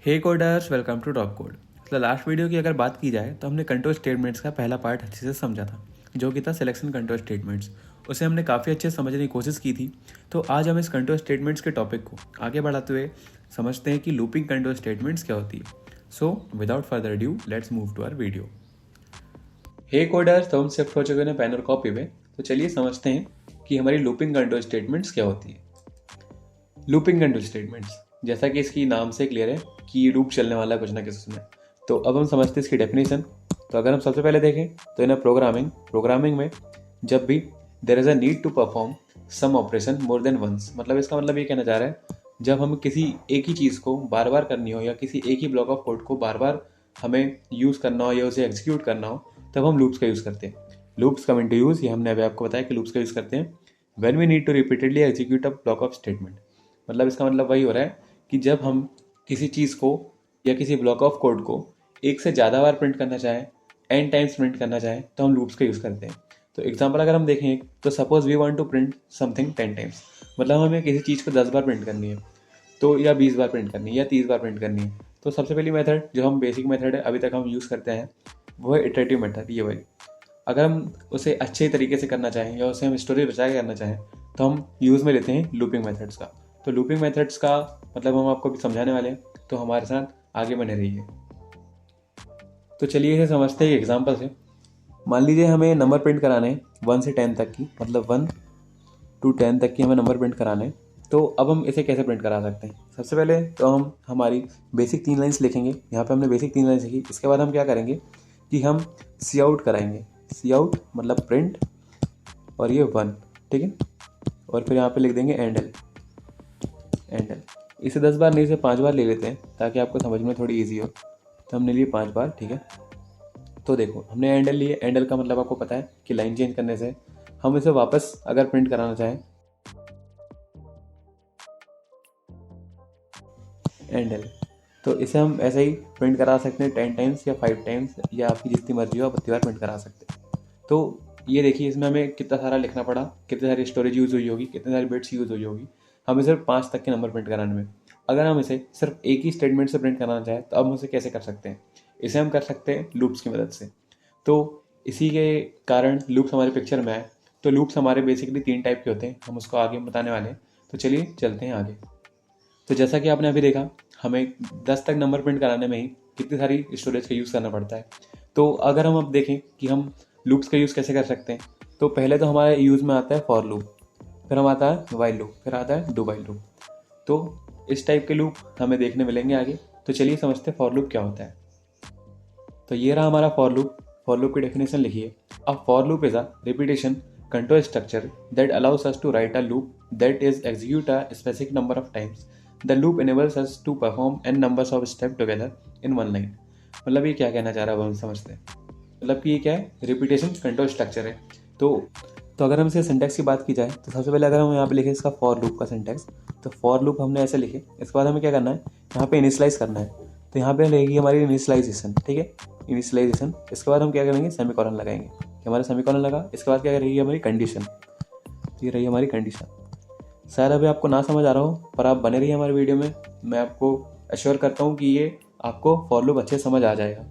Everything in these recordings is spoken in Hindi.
Hey coders, welcome to top code. मतलब लास्ट वीडियो की अगर बात की जाए तो हमने कंट्रोल स्टेटमेंट्स का पहला पार्ट अच्छे से समझा था, जो कि था सिलेक्शन कंट्रोल स्टेटमेंट्स। उसे हमने काफ़ी अच्छे से समझने की कोशिश की थी। तो आज हम इस कंट्रोल स्टेटमेंट्स के टॉपिक को आगे बढ़ाते हुए समझते हैं कि लूपिंग कंट्रोल स्टेटमेंट्स क्या होती है। So without further due let's move to our video. Hey coders, तो हम शिफ्ट हो चुके हैं पेन और कॉपी में। तो चलिए समझते हैं कि हमारी लूपिंग कंट्रोल स्टेटमेंट्स क्या होती है। लूपिंग कंट्रोल स्टेटमेंट्स, जैसा कि इसकी नाम से क्लियर है कि लूप चलने वाला है कुछ ना किसी उसमें। तो अब हम समझते हैं इसकी डेफिनेशन। तो अगर हम सबसे पहले देखें तो इन प्रोग्रामिंग में जब भी there is a need to perform some operation more than once, मतलब इसका मतलब ये कहना चाह रहा है जब हम किसी एक ही चीज़ को बार बार करनी हो या किसी एक ही ब्लॉक ऑफ कोड को बार बार हमें यूज़ करना हो या उसे एग्जीक्यूट करना हो, तब हम लूप्स का यूज़ करते हैं। लूप्स कम इनटू यूज़, ये हमने अभी आपको बताया कि लूप्स का यूज़ करते हैं when we need to repeatedly execute a block of statement. मतलब इसका मतलब वही हो रहा है कि जब हम किसी चीज़ को या किसी ब्लॉक ऑफ कोड को एक से ज़्यादा बार प्रिंट करना चाहें, एन टाइम्स प्रिंट करना चाहें, तो हम लूप्स का यूज़ करते हैं। तो एग्जांपल अगर हम देखें तो suppose we want to print something 10 times, मतलब हमें किसी चीज़ को 10 बार प्रिंट करनी है, तो या 20 बार प्रिंट करनी है या 30 बार प्रिंट करनी है। तो सबसे पहली मेथड जो हम बेसिक मेथड है अभी तक हम यूज़ करते हैं वो है इटरेटिव मेथड। ये वही अगर हम उसे अच्छे तरीके से करना चाहें या उसे हम स्टोरेज बचा के करना चाहें तो हम यूज़ में लेते हैं लूपिंग मेथड्स का। तो लूपिंग मेथड्स का मतलब हम आपको भी समझाने वाले हैं, तो हमारे साथ आगे बने रहिए। तो चलिए इसे समझते हैं एग्जांपल से। मान लीजिए हमें नंबर प्रिंट कराने हैं 1 से 10 तक की, मतलब 1 to 10 तक की हमें नंबर प्रिंट कराने हैं। तो अब हम इसे कैसे प्रिंट करा सकते हैं? सबसे पहले तो हम हमारी बेसिक 3 लाइन्स लिखेंगे। यहाँ पे हमने बेसिक 3 लाइन्स लिखी। इसके बाद हम क्या करेंगे कि हम सी आउट कराएंगे। सी आउट मतलब प्रिंट और ये 1, ठीक है। और फिर यहाँ पे लिख देंगे एंडल। इसे 10 बार नहीं, इसे 5 बार ले लेते हैं ताकि आपको समझ में थोड़ी ईजी हो। तो हमने लिए 5 बार, ठीक है। तो देखो हमने एंडल लिए। एंडल का मतलब आपको पता है कि लाइन चेंज करने से हम इसे वापस अगर प्रिंट कराना चाहें, एंडल, तो इसे हम ऐसे ही प्रिंट करा सकते हैं 10 टाइम्स या 5 टाइम्स, या आपकी जितनी मर्जी हो आप उतनी बार प्रिंट करा सकते हैं। तो ये देखिए इसमें हमें कितना सारा लिखना पड़ा, कितनी सारी स्टोरेज यूज़ हुई होगी, कितनी सारी बिट्स यूज़ हुई होगी हमें सिर्फ 5 तक के नंबर प्रिंट कराने में। अगर हम इसे सिर्फ एक ही स्टेटमेंट से प्रिंट कराना चाहें तो अब हम उसे कैसे कर सकते हैं? इसे हम कर सकते हैं लूप्स की मदद से। तो इसी के कारण लूप्स हमारे पिक्चर में आए। तो लूप्स हमारे बेसिकली 3 टाइप के होते हैं, हम उसको आगे बताने वाले हैं। तो चलिए चलते हैं आगे। तो जैसा कि आपने अभी देखा, हमें 10 तक नंबर प्रिंट कराने में ही कितनी सारी स्टोरेज का यूज़ करना पड़ता है। तो अगर हम अब देखें कि हम लूप्स का यूज़ कैसे कर सकते हैं, तो पहले तो हमारे यूज़ में आता है फॉर लूप, फिर हम आता है वाइल लूप, फिर आता है डू वाइल लूप। तो इस टाइप के लूप हमें देखने मिलेंगे आगे। तो चलिए समझते हैं फॉर लूप क्या होता है। तो ये रहा हमारा फॉर लूप। फॉर लूप की डेफिनेशन लिखिए। A for loop is a repetition control structure that allows us to write a loop that is execute a specific number of times. The loop enables us to perform n numbers of step together in one line। मतलब ये क्या कहना चाह रहा है वो हम समझते हैं। मतलब कि ये क्या है, रिपीटेशन कंट्रोल स्ट्रक्चर है। तो अगर हम इसे सिंटैक्स की बात की जाए तो सबसे पहले अगर हम यहाँ पे लिखे इसका फॉर लूप का सिंटैक्स, तो फॉर लूप हमने ऐसे लिखे। इसके बाद हमें क्या करना है, यहाँ पे इनिशियलाइज करना है। तो यहाँ पे रहेगी हमारी इनिशियलाइजेशन, ठीक है, इनिशियलाइजेशन। इसके बाद हम क्या करेंगे, सेमीकोलन लगाएंगे कि हमारा सेमीकोलन लगा। इसके बाद क्या रहेगी हमारी कंडीशन। तो ये रही हमारी कंडीशन। शायद अभी आपको ना समझ आ रहा हो, पर आप बने रहिए हमारे वीडियो में। मैं आपको अश्योर करता हूँ कि ये आपको फॉर लूप अच्छे समझ आ जाएगा।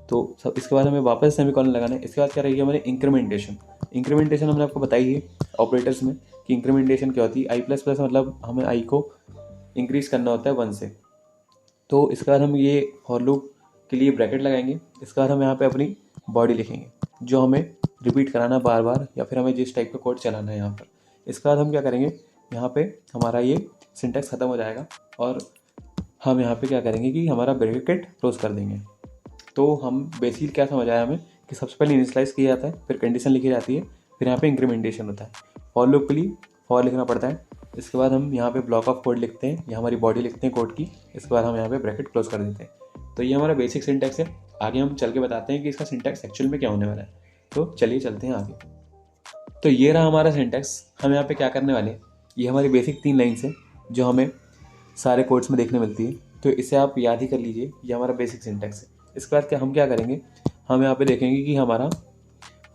तो सब इसके बाद हमें वापस सेमीकोलन लगाना है। इसके बाद क्या रहेगी हमारी इंक्रीमेंटेशन। इंक्रीमेंटेशन हमने आपको बताई है ऑपरेटर्स में कि इंक्रीमेंटेशन क्या होती है। आई प्लस प्लस मतलब हमें आई को इंक्रीज करना होता है 1 से। तो इसके बाद हम ये फॉर लूप के लिए ब्रैकेट लगाएंगे। इसके बाद हम यहाँ पे अपनी बॉडी लिखेंगे जो हमें रिपीट कराना बार बार, या फिर हमें जिस टाइप का कोड चलाना है यहाँ पर। इसके बाद हम क्या करेंगे, यहाँ पे हमारा ये सिंटैक्स ख़त्म हो जाएगा और हम यहाँ पे क्या करेंगे कि हमारा ब्रैकेट क्लोज कर देंगे। तो हम बेसिकली क्या समझ आया हमें कि सबसे पहले इनिशियलाइज किया जाता है, फिर कंडीशन लिखी जाती है, फिर यहाँ पे इंक्रीमेंटेशन होता है। फॉर लूप के लिए फॉर लिखना पड़ता है। इसके बाद हम यहाँ पे ब्लॉक ऑफ कोड लिखते हैं या हमारी बॉडी लिखते हैं कोड की। इसके बाद हम यहाँ पे ब्रैकेट क्लोज कर देते हैं। तो ये हमारा बेसिक सिंटैक्स है। आगे हम चल के बताते हैं कि इसका सिंटैक्स एक्चुअल में क्या होने वाला है। तो चलिए चलते हैं आगे। तो ये रहा हमारा सिंटैक्स। हम यहाँ पे क्या करने वाले हैं, ये हमारी बेसिक 3 लाइन्स है जो हमें सारे कोड्स में देखने मिलती है। तो इसे आप याद ही कर लीजिए, ये हमारा बेसिक सिंटैक्स है। इसके बाद हम क्या करेंगे, हम यहाँ पे देखेंगे कि हमारा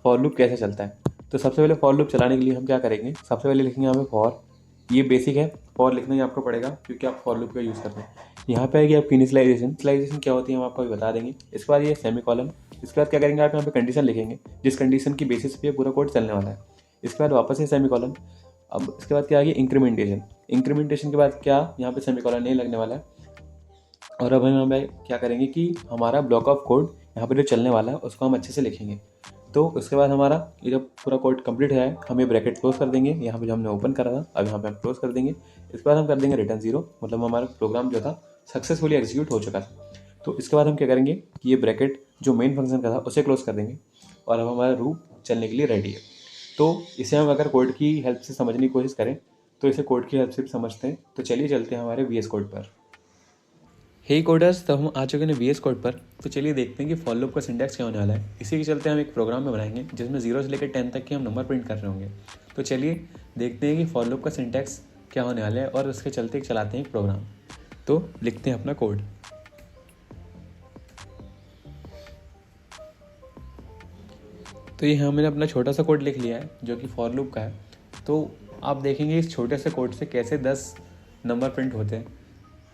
फॉर लूप कैसे चलता है। तो सबसे पहले फॉर लूप चलाने के लिए हम क्या करेंगे, सबसे पहले लिखेंगे हमें फॉर। ये बेसिक है, फॉर लिखना ही आपको पड़ेगा क्योंकि आप फॉर लूप का यूज़ कर रहे हैं। यहाँ पे आएगी आपकी इनिशियलाइजेशन क्या होती है हम आपको अभी बता देंगे। इसके बाद ये सेमी कॉलन, इसके बाद क्या करेंगे आप यहाँ पे कंडीशन लिखेंगे जिस कंडीशन की बेसिस पे पूरा कोड चलने वाला है। इसके बाद वापस से सेमी कॉलन। अब इसके बाद क्या आ गया इंक्रीमेंटेशन के बाद क्या यहाँ पे सेमी कॉलन नहीं लगने वाला है। और अब हम यहाँ पे क्या करेंगे कि हमारा ब्लॉक ऑफ कोड यहाँ पे जो चलने वाला है उसको हम अच्छे से लिखेंगे। तो उसके बाद हमारा ये जब पूरा कोड कंप्लीट है हम ये ब्रैकेट क्लोज कर देंगे, यहाँ पे जो हमने ओपन करा था अब यहाँ पे हम क्लोज कर देंगे। इसके बाद हम कर देंगे रिटर्न 0, मतलब हमारा प्रोग्राम जो था सक्सेसफुली एग्जीक्यूट हो चुका था। तो इसके बाद हम क्या करेंगे कि ये ब्रैकेट जो मेन फंक्शन का था उसे क्लोज कर देंगे और अब हमारा लूप चलने के लिए रेडी है। तो इसे हम अगर कोड की हेल्प से समझने की कोशिश करें तो इसे कोड की हेल्प से भी समझते हैं। तो चलिए चलते हैं हमारे VS कोड पर। हे कोडर्स, तो हम आ चुके हैं VS कोड पर। तो चलिए देखते हैं कि फॉर लूप का सिंटैक्स क्या होने वाला है। इसी के चलते हम एक प्रोग्राम में बनाएंगे जिसमें 0 से लेकर 10 तक के हम नंबर प्रिंट कर रहे होंगे। तो चलिए देखते हैं कि फॉर लूप का सिंटैक्स क्या होने वाला है और उसके चलते चलाते हैं एक प्रोग्राम। तो लिखते हैं अपना कोड। तो ये हमने अपना छोटा सा कोड लिख लिया है जो कि फॉर लूप का है। तो आप देखेंगे इस छोटे से कोड से कैसे 10 नंबर प्रिंट होते हैं।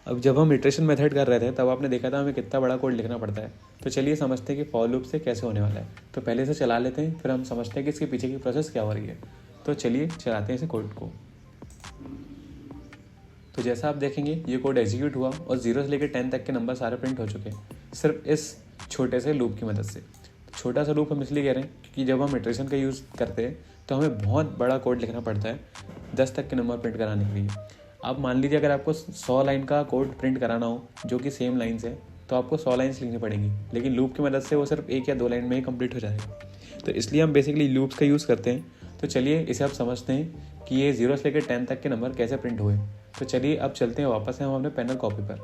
अब जब हम इटरेशन मेथड कर रहे थे तब आपने देखा था हमें कितना बड़ा कोड लिखना पड़ता है। तो चलिए समझते हैं कि फॉर लूप से कैसे होने वाला है। तो पहले से चला लेते हैं, फिर हम समझते हैं कि इसके पीछे की प्रोसेस क्या हो रही है। तो चलिए चलाते हैं इसे कोड को। तो जैसा आप देखेंगे ये कोड एग्जीक्यूट हुआ और 0 से लेकर 10 तक के नंबर सारे प्रिंट हो चुके हैं सिर्फ इस छोटे से लूप की मदद से। छोटा सा लूप हम इसलिए कह रहे हैं क्योंकि जब हम इटरेशन का यूज़ करते हैं तो हमें बहुत बड़ा कोड लिखना पड़ता है 10 तक के नंबर प्रिंट कराने के लिए। आप मान लीजिए अगर आपको 100 लाइन का कोड प्रिंट कराना हो जो कि सेम लाइन्स है तो आपको 100 लाइन्स लिखनी पड़ेंगी, लेकिन लूप की मदद से वो सिर्फ 1 या 2 लाइन में ही कंप्लीट हो जाएगा। तो इसलिए हम बेसिकली लूप्स का यूज़ करते हैं। तो चलिए इसे आप समझते हैं कि ये 0 से लेकर 10 तक के नंबर कैसे प्रिंट हुए। तो चलिए अब चलते हैं वापस हम अपने पैनल कॉपी पर।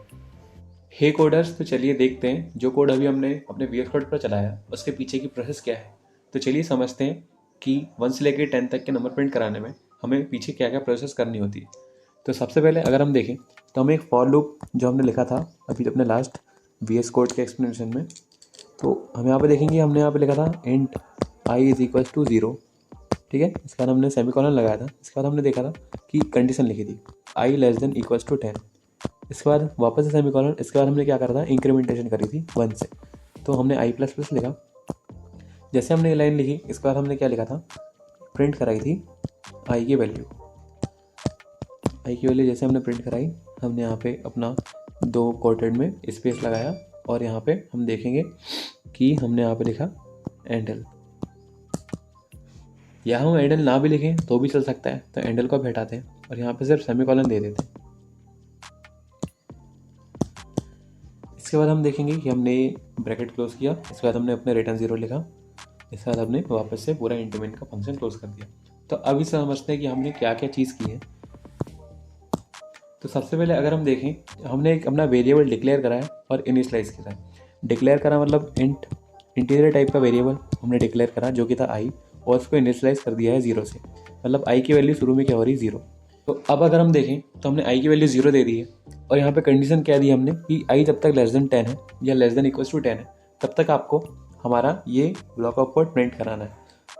हे कोडर्स, तो चलिए देखते हैं जो कोड अभी हमने अपने VS कोड पर चलाया उसके पीछे की प्रोसेस क्या है। तो चलिए समझते हैं कि 1 से लेकर 10 तक के नंबर प्रिंट कराने में हमें पीछे क्या क्या प्रोसेस करनी होती है। तो सबसे पहले अगर हम देखें तो हमें एक फॉर लूप जो हमने लिखा था अभी अपने लास्ट VS कोड के एक्सप्लेनेशन में, तो हम यहाँ पे देखेंगे हमने यहाँ पे लिखा था int i is equal to 0, ठीक है। इसके बाद हमने सेमीकोलन लगाया था। इसके बाद हमने देखा था कि कंडीशन लिखी थी i less than equals to 10। इसके बाद वापस से सेमीकोलन। इसके बाद हमने क्या करा था इंक्रीमेंटेशन करी थी 1 से, तो हमने i++ लिखा। जैसे हमने ये लाइन लिखी इसके बाद हमने क्या लिखा था प्रिंट कराई थी i की वैल्यू। जैसे हमने प्रिंट कराई हमने यहाँ पे अपना 2 कोटेड में स्पेस लगाया और यहाँ पे हम देखेंगे कि हमने यहाँ पे लिखा एंडल। या हम एंडल ना भी लिखें तो भी चल सकता है, तो एंडल को भी हटाते हैं और यहाँ पे सिर्फ सेमीकोलन दे देते हैं। इसके बाद हम देखेंगे कि हमने ब्रैकेट क्लोज किया। इसके बाद हमने अपने रिटर्न 0 लिखा। इसके बाद हमने वापस से पूरा इंटरमेंट का फंक्शन क्लोज कर दिया। तो अब इसे समझते हैं कि हमने क्या क्या चीज़ की है। तो सबसे पहले अगर हम देखें हमने एक अपना वेरिएबल डिक्लेयर करा है और इनिशियलाइज किया है। डिक्लेयर करा मतलब इंटीजर टाइप का वेरिएबल हमने डिक्लेयर करा जो कि था i और उसको इनिशियलाइज कर दिया है 0 से, मतलब i की वैल्यू शुरू में क्या हो रही है 0। तो अब अगर हम देखें तो हमने i की वैल्यू 0 दे दी है और यहाँ पे कंडीशन क्या दी हमने कि i जब तक लेस देन 10 है या लेस देन इक्वल्स टू 10 है तब तक आपको हमारा ये ब्लॉक ऑफ कोड प्रिंट कराना है।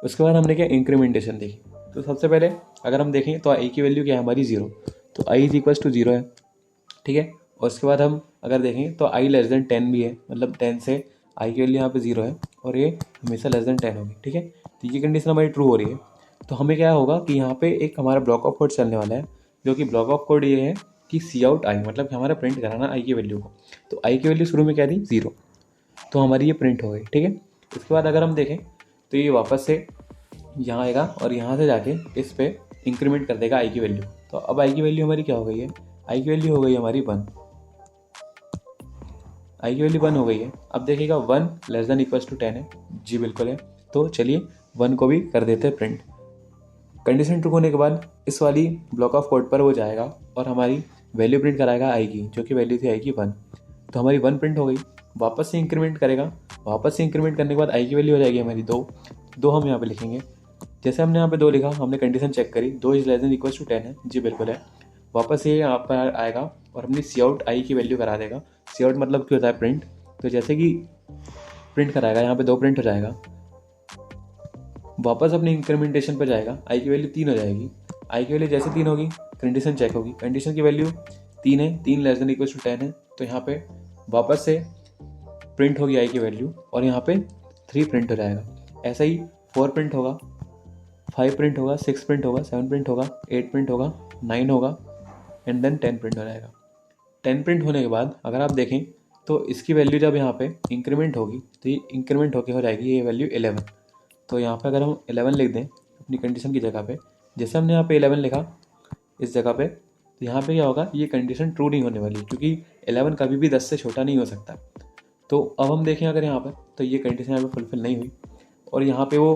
उसके बाद हमने क्या इंक्रीमेंटेशन देखी। तो सबसे पहले अगर हम देखें तो i की वैल्यू क्या है हमारी 0, तो i इज इक्वल्स टू 0 है, ठीक है। और उसके बाद हम अगर देखें तो i लेस देन 10 भी है, मतलब 10 से i की वैल्यू यहाँ पे 0 है और ये हमेशा लेस देन 10 होगी, ठीक है। तो ये कंडीशन हमारी ट्रू हो रही है। तो हमें क्या होगा कि यहाँ पे एक हमारा ब्लॉक ऑफ कोड चलने वाला है जो कि ब्लॉक ऑफ कोड ये है कि सी आउट i, मतलब कि हमारा प्रिंट कराना i की वैल्यू को। तो i की वैल्यू शुरू में क्या थी 0, तो हमारी ये प्रिंट हो गई, ठीक है। इसके बाद अगर हम देखें तो ये वापस से यहाँ आएगा और यहाँ से जाके इस पर इंक्रीमेंट कर देगा i की वैल्यू। तो अब i की वैल्यू हमारी क्या हो गई है, i की वैल्यू हो गई हमारी 1, i की वैल्यू 1 हो गई है। अब देखिएगा 1 लेस देन इक्वल्स टू 10 है, जी बिल्कुल है। तो चलिए 1 को भी कर देते हैं प्रिंट। कंडीशन ट्रू होने के बाद इस वाली ब्लॉक ऑफ कोड पर वो जाएगा और हमारी वैल्यू प्रिंट कराएगा i की, जो कि वैल्यू थी i की 1। तो हमारी 1 प्रिंट हो गई। वापस से इंक्रीमेंट करेगा, वापस से इंक्रीमेंट करने के बाद i की वैल्यू हो जाएगी हमारी 2 हम यहाँ पे लिखेंगे। जैसे हमने यहाँ पे 2 लिखा हमने कंडीशन चेक करी 2 is less than equals to 10 है, जी बिल्कुल है। वापस ये यहाँ पर आएगा और अपनी सी आउट i की वैल्यू करा देगा। सी आउट मतलब क्या होता है प्रिंट। तो जैसे कि प्रिंट कराएगा यहाँ पे 2 प्रिंट हो जाएगा। वापस अपने इंक्रीमेंटेशन पर जाएगा, i की वैल्यू 3 हो जाएगी। i की वैल्यू जैसे 3 होगी कंडीशन चेक होगी, कंडीशन की वैल्यू 3 है, 3 लेस देन इक्वल टू 10 है, तो यहाँ पे वापस से प्रिंट होगी आई की वैल्यू और यहाँ पे 3 प्रिंट हो जाएगा। ऐसा ही 4 प्रिंट होगा, 5 प्रिंट होगा, 6 प्रिंट होगा, 7 प्रिंट होगा, 8 प्रिंट होगा, 9 होगा एंड देन 10 प्रिंट हो जाएगा। 10 प्रिंट होने के बाद अगर आप देखें तो इसकी वैल्यू जब यहाँ पे इंक्रीमेंट होगी तो ये इंक्रीमेंट होकर हो जाएगी ये वैल्यू 11। तो यहाँ पे अगर हम 11 लिख दें अपनी कंडीशन की जगह पे, जैसे हमने यहाँ पे 11 लिखा इस जगह पे, तो यहाँ पे क्या होगा, ये कंडीशन ट्रू नहीं होने वाली क्योंकि 11 कभी भी 10 से छोटा नहीं हो सकता। तो अब हम देखें अगर यहाँ पर तो ये कंडीशन यहाँ पे फुलफिल नहीं हुई और यहाँ पे वो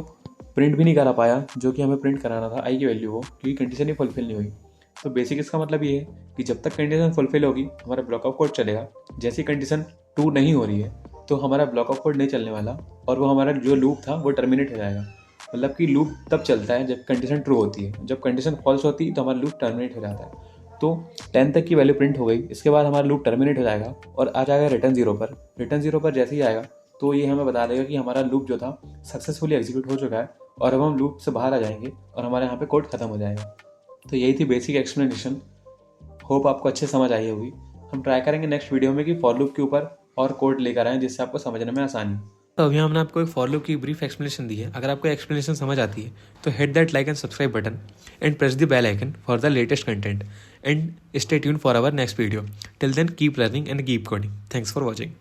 प्रिंट भी नहीं करा पाया जो कि हमें प्रिंट कराना था आई की वैल्यू वो, क्योंकि कंडीशन ही फुलफिल नहीं हुई। तो बेसिक इसका मतलब ये है कि जब तक कंडीशन फुलफिल होगी हमारा ब्लॉक ऑफ कोड चलेगा। जैसी कंडीशन ट्रू नहीं हो रही है तो हमारा ब्लॉक ऑफ कोड नहीं चलने वाला और वो हमारा जो लूप था वो टर्मिनेट हो जाएगा। मतलब कि लूप तब चलता है जब कंडीशन ट्रू होती है, जब कंडीशन फॉल्स होती है तो हमारा लूप टर्मिनेट हो जाता है। तो 10 तक की वैल्यू प्रिंट हो गई, इसके बाद हमारा लूप टर्मिनेट हो जाएगा और आ जाएगा रिटर्न 0 पर। रिटर्न 0 पर जैसे ही आएगा तो ये हमें बता देगा कि हमारा लूप जो था सक्सेसफुली एग्जीक्यूट हो चुका है और अब हम लूप से बाहर आ जाएंगे और हमारे यहाँ पे कोड खत्म हो जाएगा। तो यही थी बेसिक एक्सप्लेनेशन। होप आपको अच्छे समझ आई होगी। हम ट्राई करेंगे नेक्स्ट वीडियो में कि फॉर लूप के ऊपर और कोड लेकर आएँ जिससे आपको समझने में आसानी। तो अभी हमने आपको एक फॉर लूप की ब्रीफ एक्सप्लेनेशन दी है। अगर आपको एक्सप्लेनेशन समझ आती है तो hit that like and subscribe button and press the bell icon for the latest content and stay tune for our next video. Till then keep learning and keep coding. Thanks for watching.